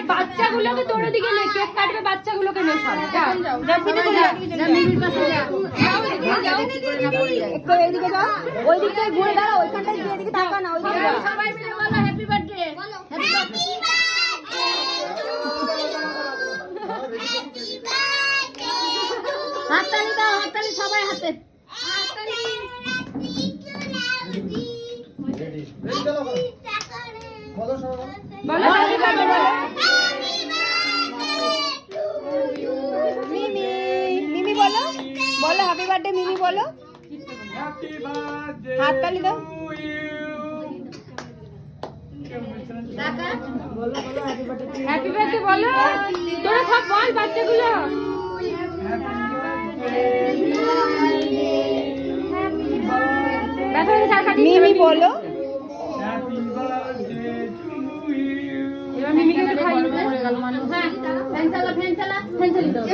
বাচ্চাগুলোকে তোর দিকে নে, কেক কাটবে বাচ্চাগুলোকে নে সব। এইদিকে যাও, ওই দিকে ঘুরে দাঁড়াও, ওইখানটায় গিয়ে এদিকে তাকা না, ওইদিকে যাও। সবাই মিলে বলো হ্যাপি বার্থডে। হাততালি দাও, হাততালি সবাই হাতে। বলো হ্যাপি বার্থডে বলো। মিমি, মিমি বলো, বলো হ্যাপি বার্থডে মিমি বলো। হাততালি দাও। হ্যাপি বার্থডে বলো, তোরা সব বল বাচ্চাগুলো। মিমি বলো। এবার মিমিকে তো খাইয়ে পড়ে গেল মানুষ। হ্যাঁ ফ্যান চালা, ফ্যান চালা, ফ্যান চালিয়ে দাও।